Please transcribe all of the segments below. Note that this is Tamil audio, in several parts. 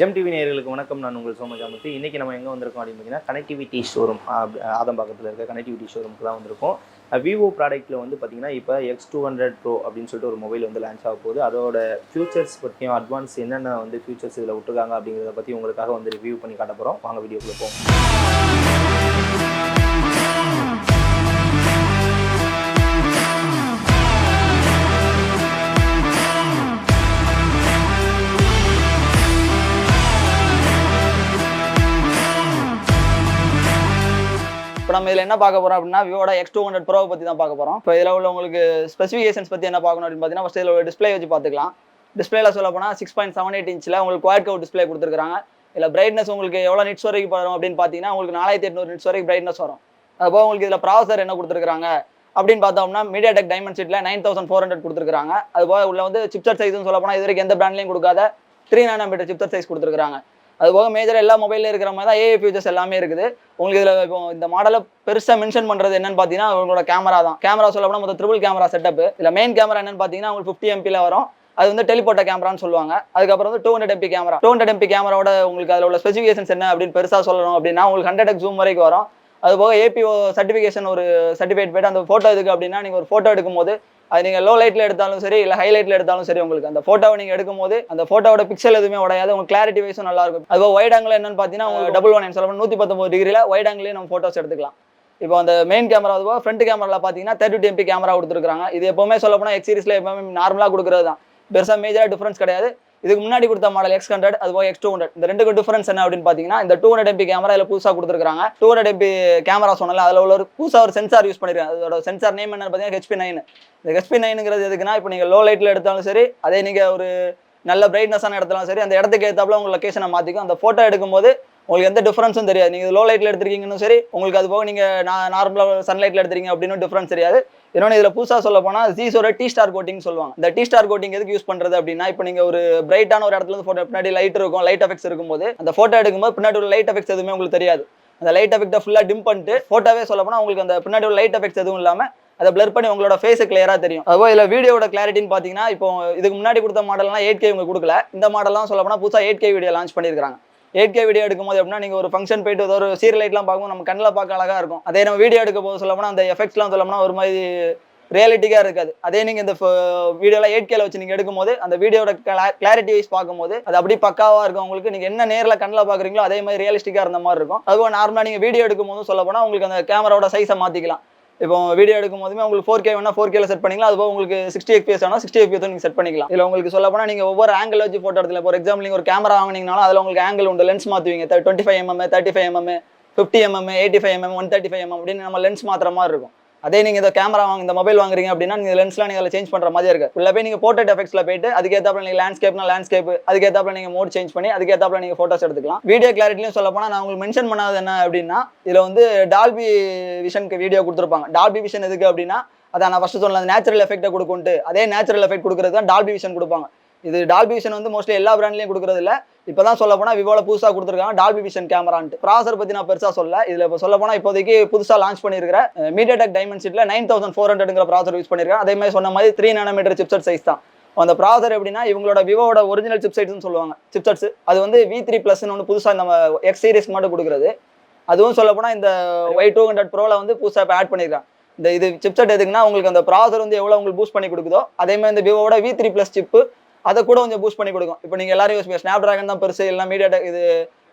ஜெம் டிவி நேயர்களுக்கு வணக்கம். நான் உங்கள் சோமஜாமுத்து. இன்றைக்கி நம்ம எங்கே வந்திருக்கோம் அப்படின்னு பார்த்தீங்கன்னா, கனெக்டிவிட்டி ஷோரூம் ஆதம்பாக்கத்தில் இருக்க கனெக்டிவிட்டி ஷோரூமுக்கு தான் வந்திருக்கோம். விவோ ப்ராடக்ட்டில் வந்து பார்த்திங்கன்னா, இப்போ X200 Pro அப்படின்னு சொல்லிட்டு ஒரு மொபைல் வந்து லான்ச் ஆக போகுது. அதோட ஃபியூச்சர்ஸ் பற்றியும் அட்வான்ஸ் என்னென்ன வந்து ஃபியூச்சர்ஸ் இதில் விட்டுருக்காங்க அப்படிங்கிறத பற்றி உங்களுக்காக வந்து ரிவ்யூ பண்ணி காட்ட போகிறோம். வாங்க வீடியோக்குள்ளே போவோம். இப்போ நம்ம இதில் என்ன பார்க்க போகிறோம் அப்படின்னா, விவோட X200 Pro பற்றி தான் பார்க்க போகிறோம். இப்போ இதில் உள்ள உங்களுக்கு ஸ்பெசிஃபிகேஷன்ஸ் பற்றி என்ன பார்க்கணும் அப்படின்னு பார்த்தீங்கன்னா, ஃபஸ்ட் இதில் ஒரு டிஸ்பிளே வச்சு பார்த்துக்கலாம். டிஸ்பிளேல சொல்ல போனால் 6.78 இன்ச்சில் உங்களுக்கு குவாட் கவ் டிஸ்பிளே கொடுத்துருக்காங்க. இதில் பிரைட்னஸ் உங்களுக்கு எவ்வளோ நிட்ஸ் வரைக்கும் வரும் அப்படின்னு பார்த்தீங்கன்னா, உங்களுக்கு 4800 நிட்ஸ் வரைக்கும் பிரைட்னஸ் வரும். அதுபோக உங்களுக்கு இதில் ப்ராசஸர் என்ன கொடுத்துருக்காங்க அப்படின்னு பார்த்தோம்னா, MediaTek Dimensity 9400 கொடுத்துருக்காங்க. அதுபோக உள்ள வந்து சிப்செட் சைஸ்னு சொல்ல போனால் இது வரைக்கும் எந்த பிராண்ட்லையும் கொடுக்காத 3 nm சிப்செட் சைஸ் கொடுத்துருக்காங்க. அதுபோக மேஜர் எல்லா மொபைலில் இருக்கிற மாதிரி தான் AI ஃபியூச்சர்ஸ் எல்லாமே இருக்குது. உங்களுக்கு இதில் இப்போ இந்த மாடலை பெருசாக மென்ஷன் பண்ணுறது என்னன்னு பார்த்தீங்கன்னா, உங்களோட கேமரா தான். கேமரா சொல்ல போனால் மொத்தம் ட்ரிபிள் கேமரா செட்டப். இதில் மெயின் கேமரா என்னன்னு பார்த்தீங்கன்னா, உங்களுக்கு 50 MP வரும். அது வந்து டெலிபோட்டோ கேமரான்னு சொல்லுவாங்க. அதுக்கப்புறம் வந்து 200 MP கேமரா. 200 MP கேமராவோட உங்களுக்கு அதில் உள்ள ஸ்பெசிஃபிகேஷன்ஸ் என்ன அப்படின்னு பெருசாக சொல்லணும் அப்படின்னா, உங்களுக்கு 100x ஜூம் வரைக்கும் வரும். அதுபோக APO சர்டிஃபிகேஷன் ஒரு சர்டிஃபிகேட் போய்ட்டு அந்த ஃபோட்டோ எதுக்கு அப்படின்னா, நீங்கள் ஒரு ஃபோட்டோ எடுக்கும்போது அது நீங்கள் லோ லைட்டில் எடுத்தாலும் சரி, இல்லை ஹை லைட்டில் எடுத்தாலும் சரி, உங்களுக்கு அந்த ஃபோட்டோவை நீங்கள் எடுக்கும்போது அந்த ஃபோட்டோவோட பிக்சல் எதுவுமே உடையாது. உங்களுக்கு கிளாரிட்டி வைஸும் நல்லா இருக்கும். அதுபோக வைட் ஆங்கிள் என்னன்னு பார்த்தீங்கன்னா, உங்களுக்கு 119 சொல்ல 119 டிகிரியில் வைட் ஆங்கிலே நம்ம ஃபோட்டோஸ் எடுத்துக்கலாம். இப்போ அந்த மெயின் கேமரா அதுபோக ஃப்ரண்ட் கேமராவில் பார்த்தீங்கன்னா 32 MP கேமரா கொடுத்துருக்காங்க. இது எப்போவுமே சொல்ல போனால் X சீரிஸில் எப்பவுமே நார்மலாக கொடுக்குறது தான். பெருசாக மேஜராக டிஃபரன்ஸ் கிடையாது. இதுக்கு முன்னாடி கொடுத்த மாடல் X100 அதுபோக X200 இந்த ரெண்டுக்கு டிஃபரன்ஸ் என்ன அப்படின்னு பார்த்தீங்கன்னா, இந்த 200 MP கேமரா இதில் புதுசாக கொடுத்துருக்காங்க. 200 MP கேமரா சொன்னால அதில் உள்ள ஒரு புதுசாக ஒரு சென்சார் யூஸ் பண்ணிருக்காங்க. அதோட சென்சார் நேம் என்னன்னு பார்த்தீங்கன்னா HP9. இந்த HP9ங்கிறது எதுக்குன்னா, இப்போ நீங்கள் லோ லைட்டில் எடுத்தாலும் சரி, அதே நீங்கள் ஒரு நல்ல பிரைட்னஸான இடத்துலாம் சரி, அந்த இடத்துக்கு ஏற்றாப்புல உங்கள் லொக்கேஷனை மாற்றிக்கும். அந்த ஃபோட்டோ எடுக்கும்போது உங்களுக்கு எந்த டிஃபரன்ஸும் தெரியாது. நீங்கள் லோ லைட்டில் எடுத்திருக்கீங்கன்னு சரி, உங்களுக்கு அது போக நீங்கள் நார்மலாக சன்லைட்டில் எடுத்துருக்கீங்க அப்படின்னு டிஃபரன்ஸ் தெரியாது. இன்னொன்று இதில் புதுசாக சொல்ல போனால் ஜீஸோட T-Star கோட்டிங் சொல்லுவாங்க. இந்த T-Star கோட்டிங் எதுக்கு யூஸ் பண்ணுறது அப்படின்னா, இப்போ நீங்கள் ஒரு பிரைட்டான ஒரு இடத்துல ஃபோட்டோ பின்னாடி லைட் இருக்கும், லைட் எஃபெக்ட்ஸ் இருக்கும்போது அந்த ஃபோட்டோ எடுக்கும்போது பின்னாடி ஒரு லைட் எஃபெக்ட்ஸ் எதுவுமே உங்களுக்கு தெரியாது. அந்த லைட் எஃபெக்ட்டை ஃபுல்லாக டிம் பண்ணிட்டு ஃபோட்டோவே சொல்ல போனால் உங்களுக்கு அந்த பின்னாடி ஒரு லைட் எஃபெக்ட்ஸ் எதுவும் இல்லாமல் அதை பிளர் பண்ணி உங்களோட ஃபேஸு கிளியராக தெரியும். அதுபோல் இதில் வீடியோட கிளாரிட்டின்னு பார்த்தீங்கன்னா, இப்போ இதுக்கு முன்னாடி கொடுத்த மாடல்லாம் 8K உங்களுக்கு கொடுக்கல. இந்த மாடல்லாம் சொல்ல போனால் புதுசாக 8K வீடியோ லான்ச் பண்ணியிருக்காங்க. 8K வீடியோ எடுக்கும்போது எப்படின்னா, நீங்கள் ஒரு ஃபங்க்ஷன் போயிட்டு ஒரு சீரியல் லைட்லாம் பார்க்கும்போது நம்ம கண்ணில் பார்க்க அழகாக இருக்கும். அதே நம்ம வீடியோ எடுக்க போது சொல்ல போனால் அந்த எஃபெக்ட்ஸ்லாம் சொல்ல போனால் ஒரு மாதிரி ரியலிட்டிக்காக இருக்காது. அதே நீங்கள் இந்த வீடியோலாம் 8Kல வச்சு நீங்கள் எடுக்கும்போது அந்த வீடியோட கிளாரிட்டி வைஸ் பார்க்கும்போது அது அப்படி பக்காவாக இருக்கும். உங்களுக்கு நீங்கள் என்ன நேரில் கண்ணில் பார்க்குறீங்களோ அதே மாதிரி ரியலிஸ்டிக்காக இருந்த மாதிரி இருக்கும். அதுவும் நார்மலாக நீங்கள் வீடியோ எடுக்கும் போதும் சொல்ல போனால் உங்களுக்கு அந்த கேமராவோட சைஸை மாற்றிக்கலாம். இப்போ வீடியோ எடுக்கும் போதுமே உங்களுக்கு 4K வேணா 4Kல செட் பண்ணிக்கலாம். அதுபோக உங்களுக்கு 60 FPS வேணா 60 FPS நீங்கள் செட் பண்ணிக்கலாம். இதில் உங்களுக்கு சொல்ல போனால் நீங்கள் ஒவ்வொரு ஆங்கிள் வச்சு ஃபோட்டோ எடுத்துல. ஃபார் எக்ஸாம்பிள் நீங்கள் ஒரு கேமரா வாங்கினீங்கனாலும் அதில் உங்களுக்கு ஆங்கிள் உண்டு, lens மாற்றுவீங்க. 25mm 35mm 50mm 85mm 135mm அப்படின்னு நம்ம லென்ஸ் மாற்றுற மாதிரி இருக்கும். அதே நீங்கள் இந்த கேமரா இந்த மொபைல் வாங்குறீங்க அப்படின்னா நீங்கள் லென்ஸ்லாம் நீங்கள் அதில் சேஞ்ச் பண்ணுற மாதிரி இருக்கு. உள்ள போய் நீங்கள் போர்ட்ரேட் எஃபெக்ட்ஸில் போயிட்டு அதுக்கேற்றாப்புல நீங்கள் லேண்ட்ஸ்கேப்னா லேண்ட்ஸ்கேப், அதுக்கேற்றாப்புல நீங்கள் மோட் சேஞ்ச் பண்ணி அதுக்கேற்றாப்புல நீங்கள் ஃபோட்டோஸ் எடுத்துக்கலாம். வீடியோ கிளாரிட்டிலையும் சொல்ல போனால் நான் உங்களுக்கு மென்ஷன் பண்ணாது என்ன அப்படின்னா, இதில் வந்து டால்பி விஷனுக்கு வீடியோ கொடுத்துருப்பாங்க. டால்பி விஷன் எதுக்கு அப்படின்னா, அதான் நான் ஃபர்ஸ்ட் சொன்னேன், நேச்சுரல் எஃபெக்ட்டை கொடுக்குன்ட்டு. அதே நேச்சுரல் எஃபெக்ட் கொடுக்குறது தான் டால்பி விஷன் கொடுப்பாங்க. இது டால்பி விஷன் வந்து மோஸ்ட்லி எல்லா பிராண்ட்லையும் கொடுக்குறது இல்லை. இப்போ தான் சொல்ல போனால் விவோல புதுசாக கொடுத்துருக்காங்க டால்பி விஷன் கேமரான்ட்டு. ப்ராசர் பற்றி நான் பெருசாக சொல்ல. இதில் இப்போ சொல்ல போனால் இப்போதைக்கு புதுசாக லான்ச் பண்ணியிருக்கிற MediaTek Dimensity 9400ங்கிற ப்ராசர் யூஸ் பண்ணியிருக்காங்க. அதே மாதிரி சொன்ன மாதிரி 3 nm சிப்செட் சைஸ் தான். அந்த ப்ராசர் எப்படின்னா, இவங்களோட விவோட ஒரிஜினல் சிப்செட்ஸ்னு சொல்லுவாங்க. சிப்செட்ஸ் அது வந்து V3+ ஒன்று புதுசாக நம்ம X சீரிஸ்க்கு மட்டும் கொடுக்குறது. அதுவும் சொல்ல போனால் இந்த Y200 Proல வந்து புதுசாக இப்போ ஆட் பண்ணியிருக்காங்க. இது சிப்செட் எதுக்குன்னா, உங்களுக்கு அந்த ப்ராசர் வந்து எவ்வளோ உங்களுக்கு பூஸ்ட் பண்ணி கொடுக்குதோ அதே மாதிரி இந்த விவோட V3+ சிப்பு அதை கூட கொஞ்சம் பூஸ்ட் பண்ணி கொடுக்கும். இப்போ நீங்கள் எல்லாரும் யோசிப்பீங்க ஸ்னாப் டிராகன் தான் பெருசு, இல்லை MediaTek இது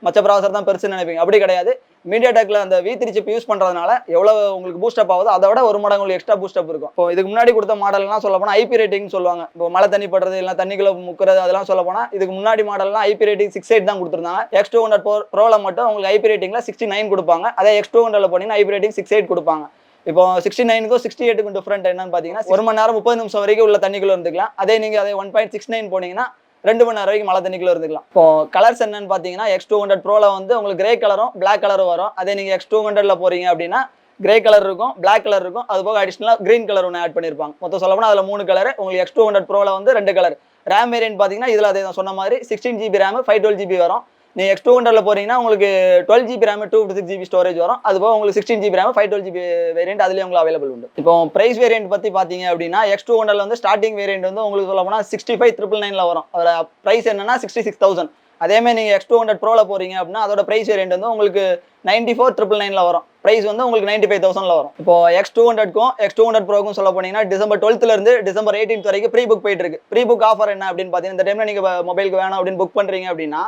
மற்ற ப்ராசர் தான் பெருசுன்னு நினைப்பீங்க. அப்படி கிடையாது. MediaTekல அந்த V3 சிப் யூஸ் பண்ணுறதுனால எவ்வளோ உங்களுக்கு பூஸ்டப் ஆகுதோ அதை விட ஒரு மடங்கு உங்களுக்கு எக்ஸ்ட்ரா பூஸ்டப் இருக்கும். இப்போ இதுக்கு முன்னாடி கொடுத்த மாடல்லாம் சொல்ல போனால் IP ரேட்டிங் சொல்லுவாங்க. இப்போ மழை தண்ணி படுறது இல்லை தண்ணிக்குள்ள முக்கிறது அதெல்லாம் சொல்ல போனால் இதுக்கு முன்னாடி மாடல்லாம் IP ரேட்டிங் 68 தான் கொடுத்துருந்தாங்க. X200 Proல மட்டும் உங்களுக்கு IP ரேட்டிங்கில் 69 கொடுப்பாங்க. அதே X200ல போனீங்கன்னா IP ரேட்டிங் 68 கொடுப்பாங்க. இப்போ 69க்கும் 68க்கும் டிஃப்ரெண்ட் என்னன்னு பார்த்தீங்கன்னா, 1 மணி நேரம் 30 நிமிஷம் வரைக்கும் உள்ள தண்ணிக்குள்ள இருந்துக்கலாம். அதே நீங்கள் அதே 1.69 போனீங்கன்னா 2 மணி நேரம் வரைக்கும் மழை தண்ணிக்குள்ள இருந்துக்கலாம். இப்போ கலர்ஸ் என்னன்னு பார்த்தீங்கன்னா, X200 Proல வந்து உங்களுக்கு கிரே கலரும் பிளாக் கலரும் வரும். அதே நீங்கள் X200ல போறீங்க அப்படின்னா கிரே கலர் இருக்கும், பிளாக் கலர் இருக்கும். அது போக அடிஷனலாக கிரீன் கலர் ஒன்று ஆட் பண்ணியிருப்பாங்க. மொத்தம் சொல்ல போனால் அதில் 3 கலர். உங்களுக்கு X200 Proல வந்து 2 கலர். ரேம் வேரியன்ட் பார்த்தீங்கன்னா இதில் அதே சொன்ன மாதிரி 16GB ரேம் 512GB வரும். நீங்கள் X200ல போறீங்கன்னா உங்களுக்கு 12GB RAM 256GB ஸ்டோரேஜ் வரும். அதுபோக உங்களுக்கு 16GB RAM 512GB வேரியன்ட் அதுலேயே உங்களுக்கு அவைலபிள் உண்டு. இப்போ ப்ரைஸ் வேரியன்ட் பற்றி பார்த்தீங்க அப்படின்னா X200ல வந்து ஸ்டார்டிங் வேரியன்ட் வந்து உங்களுக்கு சொல்ல போனால் 65,999 வரும். அதோட ப்ரைஸ் என்னன்னா 66,000. அதேமாதிரி நீங்கள் X200 ப்ரோவில் போகிறீங்க அப்படின்னா அதோட ப்ரைஸ் வேரியன்ட் வந்து உங்களுக்கு 94,999 வரும். ப்ரைஸ் வந்து உங்களுக்கு 95,000 வரும். இப்போ X200க்கும் X200 ப்ரோக்கும் சொல்ல போனீங்கன்னா டிசம்பர் 12th டிசம்பர் 18th வரைக்கும் ப்ரீ புக் போயிட்டு இருக்கு. ப்ரீ புக் ஆஃபர் என்ன அப்படின்னு பார்த்தீங்கன்னா இந்த டைமில் நீங்கள் மொபைலுக்கு வேணும் அப்படின்னு புக் பண்ணுறீங்க அப்படின்னா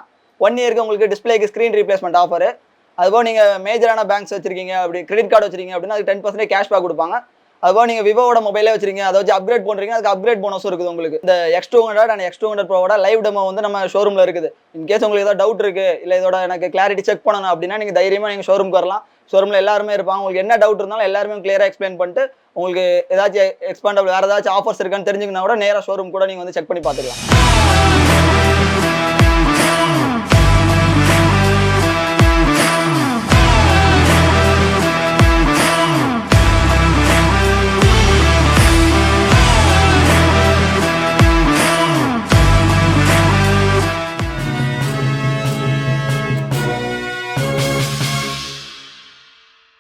1 இயருக்கு உங்களுக்கு டிஸ்பிளேக்கு ஸ்க்ரீன் ரீப்ளேஸ்மெண்ட் ஆஃபர். அதுபோல் நீங்கள் மேஜரான பேங்க்ஸ் வச்சிருக்கீங்க அப்படி கிரெடிட் கார்டு வச்சிருக்கீங்க அப்படின்னா அதுக்கு 10% கேஷ்பேக் கொடுப்பாங்க. அதுபோல் நீங்கள் விவோட மொபைலே வச்சிருக்கீங்க அதை வச்சு அப்கிரேட் பண்ணுறீங்க அதுக்கு அப்கிரேட் போனஸும் இருக்குது உங்களுக்கு. இந்த X200 and X200 ப்ரோவோட live demo வந்து நம்ம ஷோரூமில் இருக்குது. இன்கேஸ் உங்களுக்கு ஏதாவது டவுட் இருக்குது இல்லை இதோட எனக்கு கிளாரிட்டி செக் பண்ணணும் அப்படின்னா நீங்கள் தைரியமாக நீங்கள் ஷோரூமுக்கு வரலாம். ஷோரூமில் எல்லாருமே இருப்பாங்க. உங்களுக்கு என்ன டவுட் இருந்தாலும் எல்லாருமே கிளியராக எக்ஸ்பிளைன் பண்ணிட்டு உங்களுக்கு ஏதாச்சும் எக்ஸ்பாண்டபிள் வேறு ஏதாச்சும் ஆஃபர்ஸ் இருக்கான்னு தெரிஞ்சுக்கனா கூட நேராக ஷோரூம் கூட நீங்கள் வந்து செக் பண்ணி பார்த்துக்கலாம்.